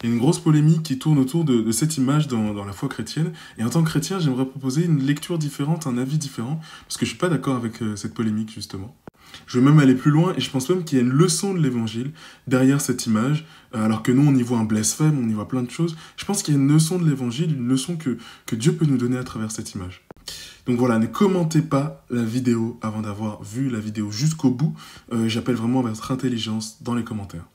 Il y a une grosse polémique qui tourne autour de cette image dans la foi chrétienne. Et en tant que chrétien, j'aimerais proposer une lecture différente, un avis différent, parce que je suis pas d'accord avec cette polémique, justement. Je veux même aller plus loin, et je pense même qu'il y a une leçon de l'évangile derrière cette image, alors que nous, on y voit un blasphème, on y voit plein de choses. Je pense qu'il y a une leçon de l'évangile, une leçon que Dieu peut nous donner à travers cette image. Donc voilà, ne commentez pas la vidéo avant d'avoir vu la vidéo jusqu'au bout. J'appelle vraiment votre intelligence dans les commentaires.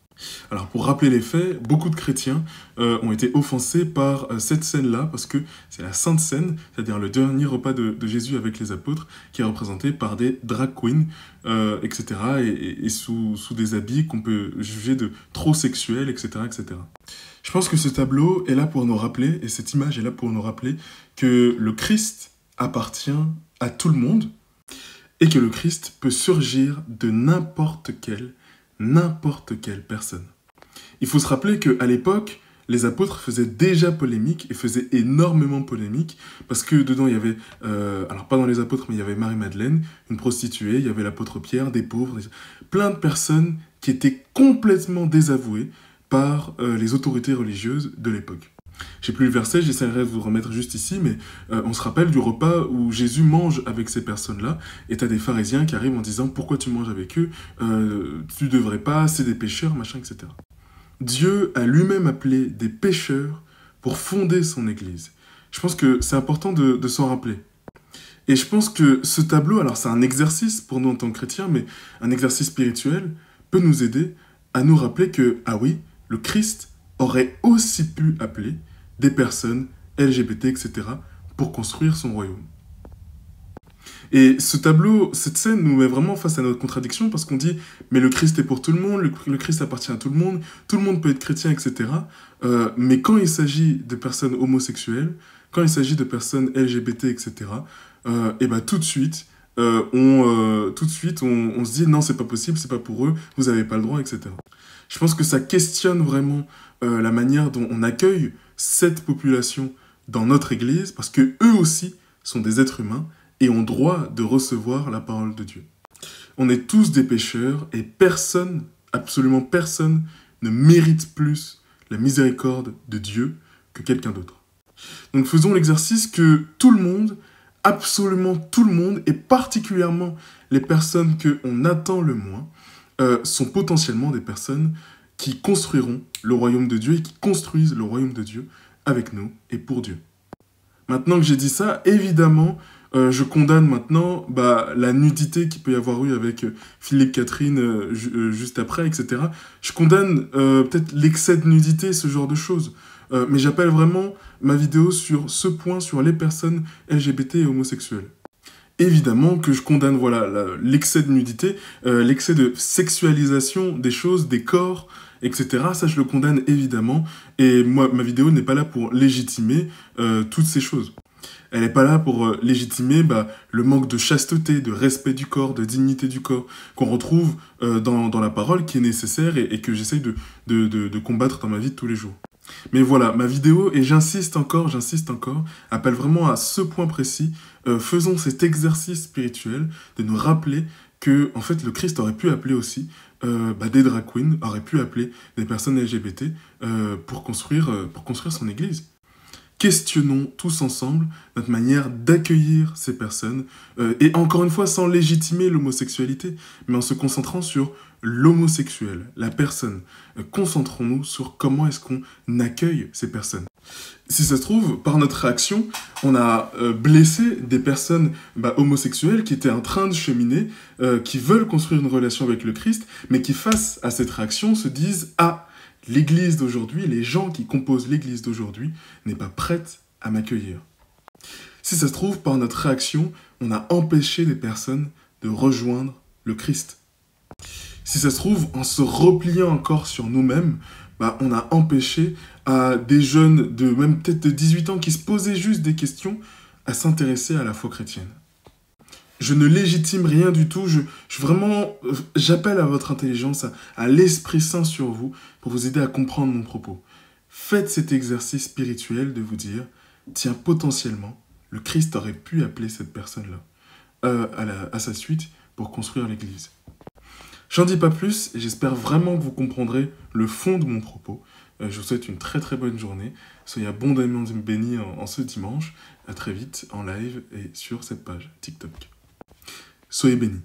Alors pour rappeler les faits, beaucoup de chrétiens ont été offensés par cette scène-là, parce que c'est la Sainte Seine, c'est-à-dire le dernier repas de Jésus avec les apôtres, qui est représenté par des drag queens, etc., et sous des habits qu'on peut juger de trop sexuels, etc., etc. Je pense que ce tableau est là pour nous rappeler, et cette image est là pour nous rappeler, que le Christ appartient à tout le monde, et que le Christ peut surgir de n'importe quelle personne. Il faut se rappeler qu'à l'époque, les apôtres faisaient déjà polémique et faisaient énormément polémique parce que dedans il y avait, alors pas dans les apôtres, mais il y avait Marie-Madeleine, une prostituée, il y avait l'apôtre Pierre, des pauvres, plein de personnes qui étaient complètement désavouées par les autorités religieuses de l'époque. J'ai plus le verset, j'essaierai de vous remettre juste ici, mais on se rappelle du repas où Jésus mange avec ces personnes-là, et t'as des pharisiens qui arrivent en disant « Pourquoi tu manges avec eux tu devrais pas, c'est des pécheurs, machin, etc. » Dieu a lui-même appelé des pécheurs pour fonder son Église. Je pense que c'est important de s'en rappeler. Et je pense que ce tableau, alors c'est un exercice pour nous en tant que chrétiens, mais un exercice spirituel, peut nous aider à nous rappeler que, ah oui, le Christ aurait aussi pu appeler des personnes LGBT, etc., pour construire son royaume. Et ce tableau, cette scène nous met vraiment face à notre contradiction parce qu'on dit « mais le Christ est pour tout le monde, le Christ appartient à tout le monde peut être chrétien, etc. » Mais quand il s'agit de personnes homosexuelles, quand il s'agit de personnes LGBT, etc., et ben tout de suite, on se dit « non, c'est pas possible, c'est pas pour eux, vous avez pas le droit, etc. » Je pense que ça questionne vraiment la manière dont on accueille cette population dans notre Église, parce que eux aussi sont des êtres humains et ont droit de recevoir la parole de Dieu. On est tous des pécheurs et personne, absolument personne, ne mérite plus la miséricorde de Dieu que quelqu'un d'autre. Donc faisons l'exercice que tout le monde, absolument tout le monde, et particulièrement les personnes qu'on attend le moins, sont potentiellement des personnes qui construiront le royaume de Dieu et qui construisent le royaume de Dieu avec nous et pour Dieu. Maintenant que j'ai dit ça, évidemment, je condamne maintenant la nudité qu'il peut y avoir eu avec Philippe Catherine juste après, etc. Je condamne peut-être l'excès de nudité, ce genre de choses. Mais j'appelle vraiment ma vidéo sur ce point, sur les personnes LGBT et homosexuelles. Évidemment que je condamne l'excès de nudité, l'excès de sexualisation des choses, des corps, etc. Ça, je le condamne évidemment. Et moi, ma vidéo n'est pas là pour légitimer toutes ces choses. Elle n'est pas là pour légitimer le manque de chasteté, de respect du corps, de dignité du corps, qu'on retrouve dans la parole, qui est nécessaire et que j'essaye de combattre dans ma vie de tous les jours. Mais voilà, ma vidéo, et j'insiste encore, appelle vraiment à ce point précis. Faisons cet exercice spirituel de nous rappeler que, en fait, le Christ aurait pu appeler aussi des drag queens, aurait pu appeler des personnes LGBT pour construire son Église. Questionnons tous ensemble notre manière d'accueillir ces personnes, et encore une fois, sans légitimer l'homosexualité, mais en se concentrant sur l'homosexuel, la personne. Concentrons-nous sur comment est-ce qu'on accueille ces personnes. Si ça se trouve, par notre réaction, on a blessé des personnes homosexuelles qui étaient en train de cheminer, qui veulent construire une relation avec le Christ, mais qui, face à cette réaction, se disent « Ah, l'Église d'aujourd'hui, les gens qui composent l'Église d'aujourd'hui, n'est pas prête à m'accueillir. » Si ça se trouve, par notre réaction, on a empêché des personnes de rejoindre le Christ. Si ça se trouve, en se repliant encore sur nous-mêmes, on a empêché à des jeunes de même peut-être de 18 ans qui se posaient juste des questions à s'intéresser à la foi chrétienne. Je ne légitime rien du tout, j'appelle à votre intelligence, à l'Esprit Saint sur vous, pour vous aider à comprendre mon propos. Faites cet exercice spirituel de vous dire, tiens, potentiellement, le Christ aurait pu appeler cette personne-là à sa suite pour construire l'Église. J'en dis pas plus, et j'espère vraiment que vous comprendrez le fond de mon propos. Je vous souhaite une très très bonne journée. Soyez abondamment bénis en ce dimanche. À très vite en live et sur cette page TikTok. Soyez bénis.